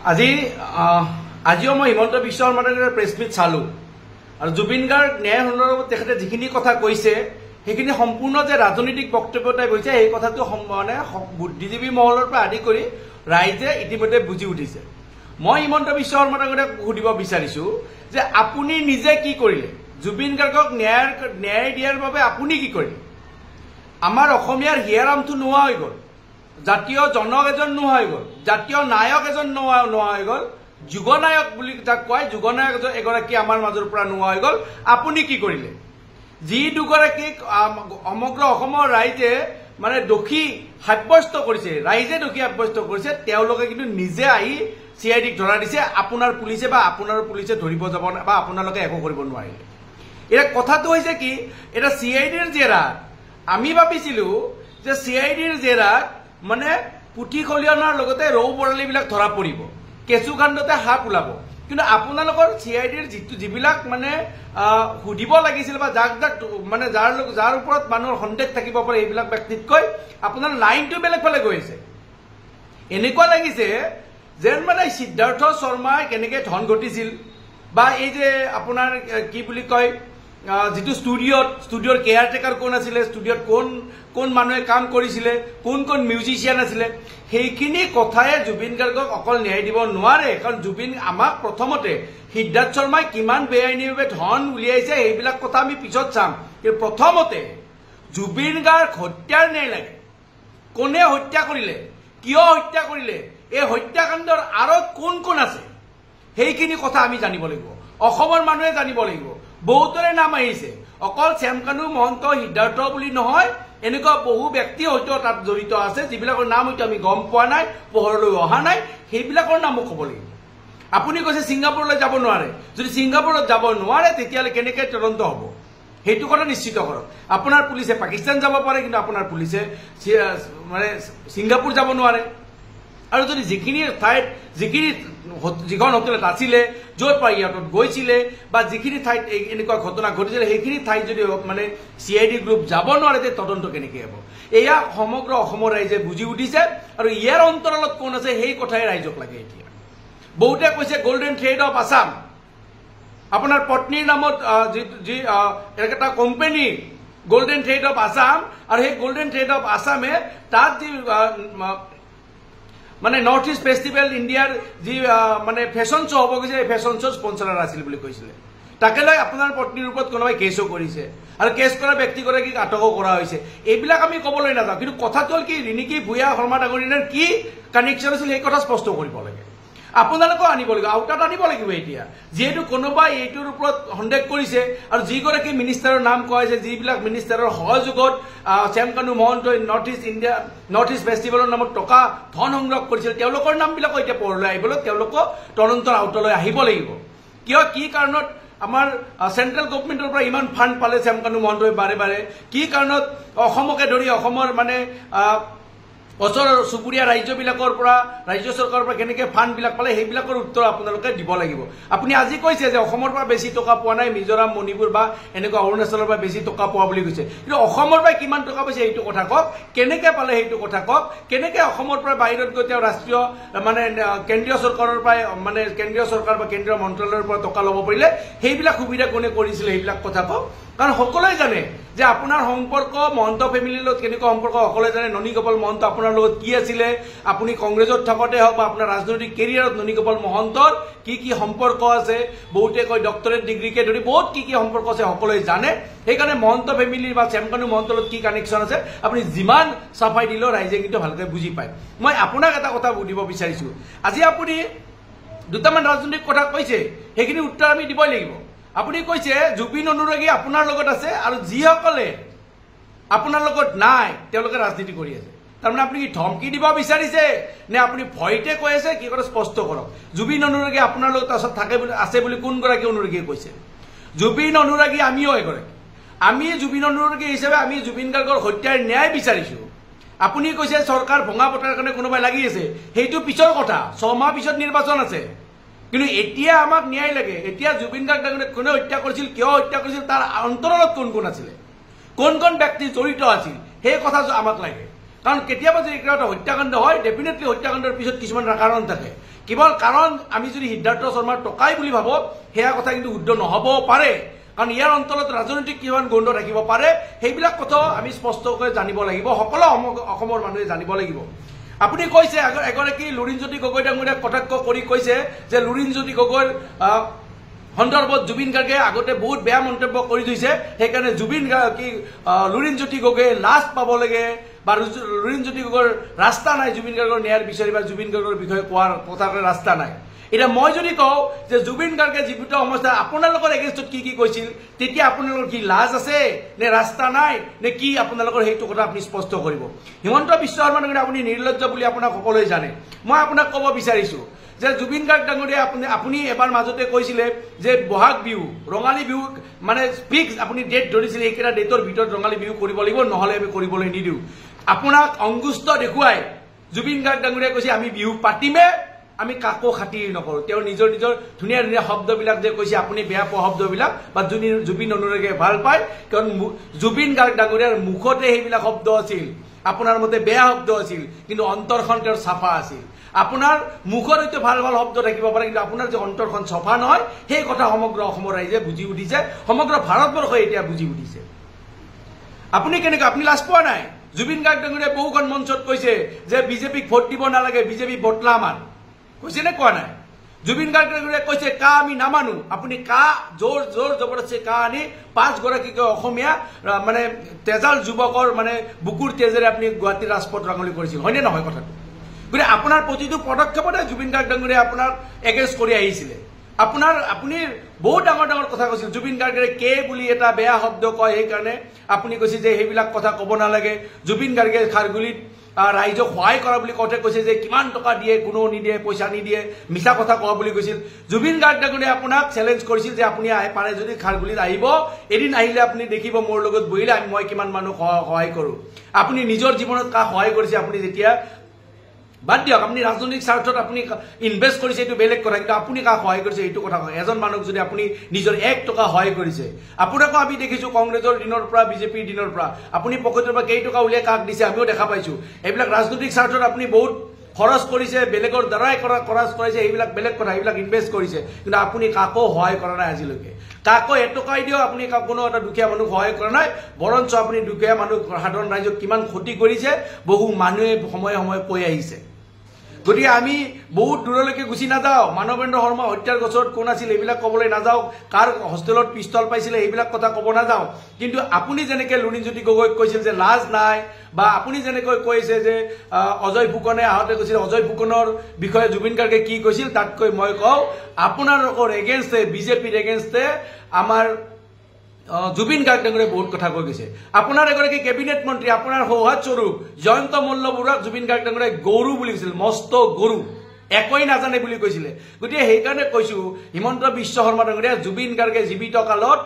আজিও মই হিমন্ত বিশ্ব শৰ্মাৰ প্ৰেছ মিট চালো আৰু জুবিন গাৰ্গ ন্যায় সন্দৰ্ভত তেখেতে যিখিনি কথা কৈছে সেইখিনি সম্পূৰ্ণ যে ৰাজনৈতিক বক্তব্য টাইপ হৈছে এই কথাটো মানে বুদ্ধিজীৱী মহলৰ পৰা আদি কৰি ৰাইজে ইতিমধ্যে বুজি উঠিছে। মই হিমন্ত বিশ্ব শৰ্মাৰ সুধিব বিচাৰিছো যে আপুনি নিজে কি কৰিলে, জুবিন গাৰ্গক ন্যায় দিয়াৰ বাবে আপুনি কি কৰিলে? আমাৰ অসমীয়াৰ হিয়াৰামটো নোহোৱা হৈ গ'ল, জাতীয় জনক এজন নোহোৱা হৈ গ'ল, জাতীয় নায়ক এজন নোহোৱা হৈ গ'ল, যুগনায়ক বুলি যাক কয় যুগনায়ক এগৰাকী আমাৰ মাজৰ পৰা নোহোৱা হৈ গ'ল। আপুনি কি কৰিলে? যি দুগৰাকীক সমগ্ৰ অসমৰ ৰাইজে মানে দোষী সাব্যস্ত কৰিছে, ৰাইজে দোষী সাব্যস্ত কৰিছে, তেওঁলোকে কিন্তু নিজে আহি CIDক ধৰা দিছে। আপোনাৰ পুলিচে বা আপোনাৰ পুলিচে ধৰিব যাব বা আপোনালোকে একো কৰিব নোৱাৰিলে। এতিয়া কথাটো হৈছে কি, এটা CIDৰ জেৰা আমি ভাবিছিলো যে CIDৰ জেৰাত মানে পুথি খলিয়নাৰ লগতে ৰৌ বৰালিবিলাক ধৰা পৰিব, কেঁচু কাণ্ডতে সাপ ওলাব। কিন্তু আপোনালোকৰ CIDৰ যিবিলাক মানে সুধিব লাগিছিল বা যাক মানে যাৰ ওপৰত মানুহৰ সন্দেহ থাকিব পাৰে এইবিলাক ব্যক্তিতকৈ আপোনাৰ লাইনটো বেলেগ ফালে গৈ আছে। এনেকুৱা লাগিছে যেন মানে সিদ্ধাৰ্থ শৰ্মাই কেনেকৈ ধন ঘটিছিল বা এই যে আপোনাৰ কি বুলি কয় যিটো ষ্টুডিঅ'ৰ কেয়াৰটেকাৰ কোন আছিলে, ষ্টুডিঅ'ত কোন মানুহে কাম কৰিছিলে, কোন মিউজিচিয়ান আছিলে, সেইখিনি কথাই জুবিন গাৰ্গক অকল ন্যায় দিব নোৱাৰে। কাৰণ জুবিন আমাক প্ৰথমতে সিদ্ধাৰ্থ শৰ্মাই কিমান বেআইনীভাৱে ধন উলিয়াইছে সেইবিলাক কথা আমি পিছত চাম। কিন্তু প্ৰথমতে জুবিন গাৰ্গ হত্যাৰ ন্যায় লাগে। কোনে হত্যা কৰিলে, কিয় হত্যা কৰিলে, এই হত্যাকাণ্ডৰ আঁৰত কোন আছে সেইখিনি কথা আমি জানিব লাগিব, অসমৰ মানুহে জানিব লাগিব। বহুতৰে নাম আহিছে, অকল শ্যামকানু মহন্ত সিদ্ধাৰ্থ বুলি নহয়, এনেকুৱা বহু ব্যক্তি হয়তো তাত জড়িত আছে যিবিলাকৰ নাম হয়তো আমি গম পোৱা নাই, পোহৰলৈ অহা নাই, সেইবিলাকৰ নামো ক'ব লাগিব। আপুনি কৈছে ছিংগাপুৰলৈ যাব নোৱাৰে, যদি ছিংগাপুৰত যাব নোৱাৰে তেতিয়াহ'লে কেনেকৈ তদন্ত হ'ব সেইটো কথা নিশ্চিত কৰক। আপোনাৰ পুলিচে পাকিস্তান যাব পাৰে, কিন্তু আপোনাৰ পুলিচে মানে ছিংগাপুৰ যাব নোৱাৰে। আৰু যদি যিখিনি ঠাইত যিখন হোটেলত আছিলে, য'ৰ পৰা ইয়াত গৈছিলে বা যিখিনি ঠাইত এনেকুৱা ঘটনা ঘটিছিলে সেইখিনি ঠাইত যদি মানে CID গ্ৰুপ যাব নোৱাৰে তে তদন্ত কেনেকৈ হ'ব? এয়া সমগ্ৰ অসমৰ ৰাইজে বুজি উঠিছে আৰু ইয়াৰ অন্তৰালত কোন আছে সেই কথাই ৰাইজক লাগে। এতিয়া বহুতে কৈছে গল্ডেন থ্ৰেড অফ আছাম, আপোনাৰ পত্নীৰ নামত যি এটা company golden thread of Assam, আৰু সেই গল্ডেন থ্ৰেড অফ আছামে তাত যি মানে নৰ্থ ইষ্ট ফেষ্টিভেল ইণ্ডিয়াৰ যি মানে ফেশ্বন শ্ব' হ'ব গৈছে, এই ফেশ্বন শ্ব' স্পনচাৰ আছিল বুলি কৈছিলে। তাকে লৈ আপোনাৰ পত্নীৰ ওপৰত কোনোবাই কেছো কৰিছে আৰু কেছ কৰা ব্যক্তিগৰাকীক আটকো কৰা হৈছে। এইবিলাক আমি ক'বলৈ নাযাওঁ, কিন্তু কথাটো হ'ল কি, ৰিণিকী ভূঞা শৰ্মা ডাঙৰীয়াৰ কি কানেকশ্যন আছিল সেই কথা স্পষ্ট কৰিব লাগে। আপোনালোকেও আনিব লাগিব, আউটাত আনিব লাগিব। এতিয়া যিহেতু কোনোবাই এইটোৰ ওপৰত সন্দেহ কৰিছে আৰু যিগৰাকী মিনিষ্টাৰৰ নাম কোৱা হৈছে, যিবিলাক মিনিষ্টাৰৰ সহযোগত শ্যামকানু মহন্তই নৰ্থ ইষ্ট ফেষ্টিভেলৰ নামত টকা ধন সংগ্ৰহ কৰিছিল, তেওঁলোকৰ নামবিলাকো এতিয়া পোহৰলৈ আহিবলৈ তেওঁলোকো তদন্তৰ আওতালৈ আহিব লাগিব। কি কাৰণত আমাৰ চেন্ট্ৰেল গভৰ্ণমেণ্টৰ পৰা ইমান ফাণ্ড পালে শ্যামকানু মহন্তই বাৰে বাৰে, কি কাৰণত অসমকে ধৰি অসমৰ মানে ওচৰৰ চুবুৰীয়া ৰাজ্যবিলাকৰ পৰা, ৰাজ্য চৰকাৰৰ পৰা কেনেকৈ ফাণ্ডবিলাক পালে সেইবিলাকৰ উত্তৰ আপোনালোকে দিব লাগিব। আপুনি আজি কৈছে যে অসমৰ পৰা বেছি টকা পোৱা নাই, মিজোৰাম, মণিপুৰ বা এনেকুৱা অৰুণাচলৰ পৰা বেছি টকা পোৱা বুলি কৈছে, কিন্তু অসমৰ পৰা কিমান টকা পাইছে সেইটো কথা কওক, কেনেকৈ পালে সেইটো কথা কওক, কেনেকৈ অসমৰ পৰা বাহিৰত গৈ তেওঁ ৰাষ্ট্ৰীয় মানে কেন্দ্ৰীয় চৰকাৰৰ পৰা মানে কেন্দ্ৰীয় চৰকাৰ বা কেন্দ্ৰীয় মন্ত্ৰালয়ৰ পৰা টকা ল'ব পাৰিলে, সেইবিলাক সুবিধা কোনে কৰিছিলে সেইবিলাক কথা কওক। কাৰণ সকলোৱে জানে যে আপোনাৰ সম্পৰ্ক মহন্ত ফেমিলিৰ লগত কেনেকুৱা সম্পৰ্ক, সকলোৱে জানে। ননী গোপাল মহন্ত আপোনাৰ লগত কি আছিলে, আপুনি কংগ্ৰেছত থাকোঁতে হওক বা আপোনাৰ ৰাজনৈতিক কেৰিয়াৰত ননী গোপাল মহন্তৰ কি সম্পৰ্ক আছে, বহুতে কয় ডক্টৰেট ডিগ্ৰীকে ধৰি বহুত কি সম্পৰ্ক আছে, সকলোৱে জানে। সেইকাৰণে মহন্ত ফেমিলিৰ বা শ্যামকানু মহন্তৰ লগত কি কানেকশ্যন আছে আপুনি যিমান চাফাই দিলেও ৰাইজে কিন্তু ভালকৈ বুজি পায়। মই আপোনাক এটা কথা সুধিব বিচাৰিছোঁ, আজি আপুনি দুটামান ৰাজনৈতিক কথা কৈছে, সেইখিনি উত্তৰ আমি দিবই লাগিব। আপুনি কৈছে জুবিন অনুৰাগী আপোনাৰ লগত আছে আৰু যিসকলে আপোনাৰ লগত নাই তেওঁলোকে ৰাজনীতি কৰি আছে। তাৰমানে আপুনি কি ধমকি দিব বিচাৰিছে নে আপুনি ভয়তে কৈ আছে, কি কৰে স্পষ্ট কৰক। জুবিন অনুৰাগী আপোনাৰ লগত আছে বুলি কোনগৰাকী অনুৰাগীয়ে কৈছে? জুবিন অনুৰাগী আমিও এগৰাকী, আমি জুবিন অনুৰাগী হিচাপে আমি জুবিন গাৰ্গৰ হত্যাৰ ন্যায় বিচাৰিছোঁ। আপুনি কৈছে চৰকাৰ ভঙা পতাৰ কাৰণে কোনোবাই লাগি আছে, সেইটো পিছৰ কথা, 6 মাহ পিছত নিৰ্বাচন আছে। কিন্তু এতিয়া আমাক ন্যায় লাগে। এতিয়া জুবিন গাৰ্গ কোনে হত্যা কৰিছিল, কিয় হত্যা কৰিছিল, তাৰ অন্তৰালত কোন আছিলে, কোন ব্যক্তি জড়িত আছিল সেই কথা আমাক লাগে। কাৰণ কেতিয়াবা যদি এটা হত্যাকাণ্ড হয় ডেফিনেটলি হত্যাকাণ্ডৰ পিছত কিছুমান কাৰণ থাকে কেৱল কাৰণ আমি যদি সিদ্ধাৰ্থ শৰ্মাৰ টকাই বুলি ভাবো সেয়া কথা কিন্তু শুদ্ধ নহ'বও পাৰে কাৰণ ইয়াৰ অন্তৰত ৰাজনৈতিক কিমান গণ্ড থাকিব পাৰে সেইবিলাক কথাও আমি স্পষ্টকৈ জানিব লাগিব সকলো অসমৰ মানুহে জানিব লাগিব আপুনি কৈছে এগৰাকী লুৰিণজ্যোতি গগৈ ডাঙৰীয়াক কটাক্ষ কৰি কৈছে যে লুৰিণজ্যোতি গগৈৰ সন্দৰ্ভত জুবিন গাৰ্গে আগতে বহুত বেয়া মন্তব্য কৰি থৈছে সেইকাৰণে লুৰিণজ্যোতি গগৈয়ে লাজ পাব লাগে বা লুৰিণজ্যোতি গগৈৰ ৰাস্তা নাই জুবিন গাৰ্গৰ ন্যায়ৰ বিচাৰি বা জুবিন গাৰ্গৰ বিষয়ে কোৱাৰ কথাৰ ৰাস্তা নাই এতিয়া মই যদি কওঁ যে জুবিন গাৰ্গে জীৱিত অৱস্থাত আপোনালোকৰ এগেইনষ্টত কি কৈছিল তেতিয়া আপোনালোকৰ কি লাজ আছে নে ৰাস্তা নাই নে কি আপোনালোকৰ সেইটো কথা আপুনি স্পষ্ট কৰিব হিমন্ত বিশ্ব শৰ্মা ডাঙৰীয়া আপুনি নিৰ্লজ্জ বুলি আপোনাক সকলোৱে জানে মই আপোনাক ক'ব বিচাৰিছো যে জুবিন গাৰ্গ ডাঙৰীয়া আপুনি এবাৰ মাজতে কৈছিলে যে বহাগ বিহু ৰঙালী বিহু মানে ফিক্স আপুনি ডেট ধৰিছিলে এইকেইটা ডেটৰ ভিতৰত ৰঙালী বিহু কৰিব লাগিব নহ'লে আমি কৰিবলৈ নিদিওঁ আপোনাক অংগুষ্ট দেখুৱাই জুবিন গাৰ্গ ডাঙৰীয়াই কৈছে আমি বিহু পাতিমে আমি কাকো খাতিৰ নকৰো তেওঁ নিজৰ ধুনীয়া ধুনীয়া শব্দবিলাক যে কৈছে আপুনি বেয়া পোৱা শব্দবিলাক বা জুবিন অনুৰাগে ভাল পায় কাৰণ জুবিন গাৰ্গ ডাঙৰীয়াৰ মুখতে সেইবিলাক শব্দ আছিল আপোনাৰ মতে বেয়া শব্দ আছিল কিন্তু অন্তৰখন তেওঁৰ চাফা আছিল আপোনাৰ মুখৰ হয়তো ভাল ভাল শব্দ থাকিব পাৰে কিন্তু আপোনাৰ যে অন্তৰখন চাফা নহয় সেই কথা সমগ্ৰ অসমৰ ৰাইজে বুজি উঠিছে সমগ্ৰ ভাৰতবৰ্ষই এতিয়া বুজি উঠিছে আপুনি কেনেকৈ আপুনি লাজ পোৱা নাই জুবিন গাৰ্গ ডাঙৰীয়াই বহুখন মঞ্চত কৈছে যে বিজেপিক ভোট দিব নালাগে বিজেপি বটলা মান কৈছে নে কোৱা নাই জুবিন গাৰ্গ ডাঙৰীয়াই কৈছে কা আমি নামানো আপুনি কা জোৰ জবৰদস্তি কা আনি 5 গৰাকীকে অসমীয়া মানে তেজাল যুৱকৰ মানে বুকুৰ তেজেৰে আপুনি গুৱাহাটীৰ ৰাজপথ ৰাঙলী কৰিছিল হয়নে নহয় কথাটো গতিকে আপোনাৰ প্ৰতিটো পদক্ষেপতে জুবিন গাৰ্গ ডাঙৰীয়াই আপোনাক এগেইনষ্ট কৰি আহিছিলে আপুনি বহুত ডাঙৰ কথা কৈছিল জুবিন গাৰ্গে কে বুলি এটা বেয়া শব্দ কয় সেইকাৰণে আপুনি কৈছে যে সেইবিলাক কথা ক'ব নালাগে জুবিন গাৰ্গে খাৰগুলিত ৰাইজক সহায় কৰা বুলি কথা কৈছে যে কিমান টকা দিয়ে কোনো নিদিয়ে পইচা নিদিয়ে মিছা কথা কোৱা বুলি কৈছিল জুবিন গাৰ্গ ডাঙৰীয়াই আপোনাক চেলেঞ্জ কৰিছিল যে আপুনি পাৰে যদি খাৰগুলিত আহিব এদিন আহিলে আপুনি দেখিব মোৰ লগত বহিলে মই কিমান মানুহ সহায় কৰো আপুনি নিজৰ জীৱনত কাক সহায় কৰিছে আপুনি যেতিয়া বাদ দিয়ক আপুনি ৰাজনৈতিক স্বাৰ্থত আপুনি ইনভেষ্ট কৰিছে এইটো বেলেগ কথা কিন্তু আপুনি কাক সহায় কৰিছে এইটো কথা কয় এজন মানুহক যদি আপুনি নিজৰ 1 টকা সহায় কৰিছে আপোনাকো আমি দেখিছো কংগ্ৰেছৰ দিনৰ পৰা বিজেপিৰ দিনৰ পৰা আপুনি পকেটৰ পৰা কেই টকা উলিয়াই কাক দিছে আমিও দেখা পাইছো এইবিলাক ৰাজনৈতিক স্বাৰ্থত আপুনি বহুত খৰচ কৰিছে বেলেগৰ দ্বাৰাই খৰচ কৰিছে এইবিলাক বেলেগ কথা এইবিলাক ইনভেষ্ট কৰিছে কিন্তু আপুনি কাকো সহায় কৰা নাই আজিলৈকে কাকো 1 টকাই দিও আপুনি কোনো এটা দুখীয়া মানুহ সহায় কৰা নাই বৰঞ্চ আপুনি দুখীয়া মানুহ সাধাৰণ ৰাইজক কিমান ক্ষতি কৰিছে বহু মানুহে সময়ে কৈ আহিছে গতিকে আমি বহুত দূৰলৈকে গুচি নাযাওঁ মানৱেন্দ্ৰ শৰ্মা হত্যাৰ গোচৰত কোন আছিল এইবিলাক ক'বলৈ নাযাওঁ কাৰ হোষ্টেলত পিস্তল পাইছিলে এইবিলাক কথা ক'ব নাযাওঁ কিন্তু আপুনি যেনেকৈ লুৰিণজ্যোতি গগৈক কৈছিল যে লাজ নাই বা আপুনি যেনেকৈ কৈছে যে অজয় ফুকনে আহতে কৈছিল অজয় ফুকনৰ বিষয়ে জুবিন গাৰ্গে কি কৈছিল তাতকৈ মই কওঁ আপোনালোকৰ এগেইনষ্টে বিজেপিৰ এগেইনষ্টে আমাৰ জুবিন গাৰ্গ ডাঙৰীয়াই বহুত কথা কৈ গৈছে আপোনাৰ এগৰাকী কেবিনেট মন্ত্ৰী আপোনাৰ সৌহাৰ্দ স্বৰূপ জয়ন্ত মল্ল বৰুৱাক জুবিন গাৰ্গ ডাঙৰীয়াই গৰু বুলি কৈছিল মস্ত গৰু একোই নাজানে বুলি কৈছিলে গতিকে সেইকাৰণে কৈছো হিমন্ত বিশ্ব শৰ্মা ডাঙৰীয়া জুবিন গাৰ্গে জীৱিত কালত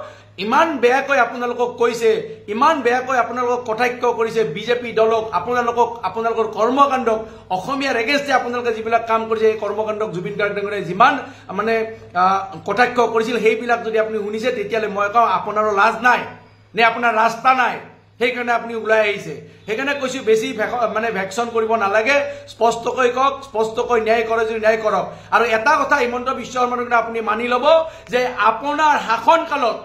ইমান বেয়াকৈ আপোনালোকক কৈছে ইমান বেয়াকৈ আপোনালোকক কটাক্ষ কৰিছে বিজেপি দলক আপোনালোকৰ কৰ্মকাণ্ডক অসমীয়াৰ এগেইনষ্টে আপোনালোকে যিবিলাক কাম কৰিছে এই কৰ্মকাণ্ডক জুবিন গাৰ্গ ডাঙৰীয়াই যিমান মানে কটাক্ষ কৰিছিল সেইবিলাক যদি আপুনি শুনিছে তেতিয়ালে মই কওঁ আপোনাৰো লাজ নাই নে আপোনাৰ ৰাস্তা নাই সেইকাৰণে আপুনি ওলাই আহিছে সেইকাৰণে কৈছো বেছি মানে ভেকশন কৰিব নালাগে স্পষ্টকৈ কওক স্পষ্টকৈ ন্যায় কৰে যদি ন্যায় কৰক আৰু এটা কথা হিমন্ত বিশ্ব শৰ্মা ডাঙৰীয়া আপুনি মানি ল'ব যে আপোনাৰ শাসন কালত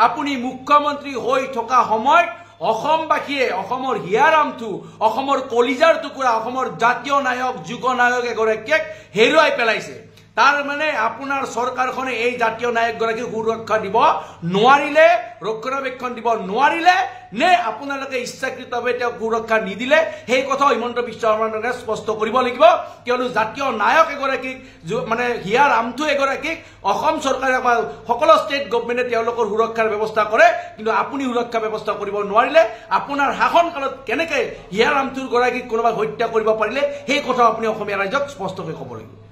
আপুনি মুখ্যমন্ত্ৰী হৈ থকা সময়ত অসমবাসীয়ে অসমৰ হিয়াৰামটো অসমৰ কলিজাৰ টুকুৰা অসমৰ জাতীয় নায়ক যুগনায়ক এগৰাকীক হেৰুৱাই পেলাইছে তাৰ মানে আপোনাৰ চৰকাৰখনে এই জাতীয় নায়ক গৰাকীক সুৰক্ষা দিব নোৱাৰিলে ৰক্ষণাবেক্ষণ দিব নোৱাৰিলে নে আপোনালোকে ইচ্ছাকৃতভাৱে তেওঁক সুৰক্ষা নিদিলে সেই কথা হিমন্ত বিশ্ব শৰ্মা ডাঙৰীয়াই স্পষ্ট কৰিব লাগিব কিয়নো জাতীয় নায়ক এগৰাকীক মানে হিয়াৰামটো এগৰাকীক অসম চৰকাৰে বা সকলো ষ্টেট গভৰ্ণমেণ্টে তেওঁলোকৰ সুৰক্ষাৰ ব্যৱস্থা কৰে কিন্তু আপুনি সুৰক্ষা ব্যৱস্থা কৰিব নোৱাৰিলে আপোনাৰ শাসনকালত কেনেকৈ হিয়াৰামটোৰ গৰাকীক কোনোবা হত্যা কৰিব পাৰিলে সেই কথা আপুনি অসমীয়া ৰাইজক স্পষ্টকৈ ক'ব লাগিব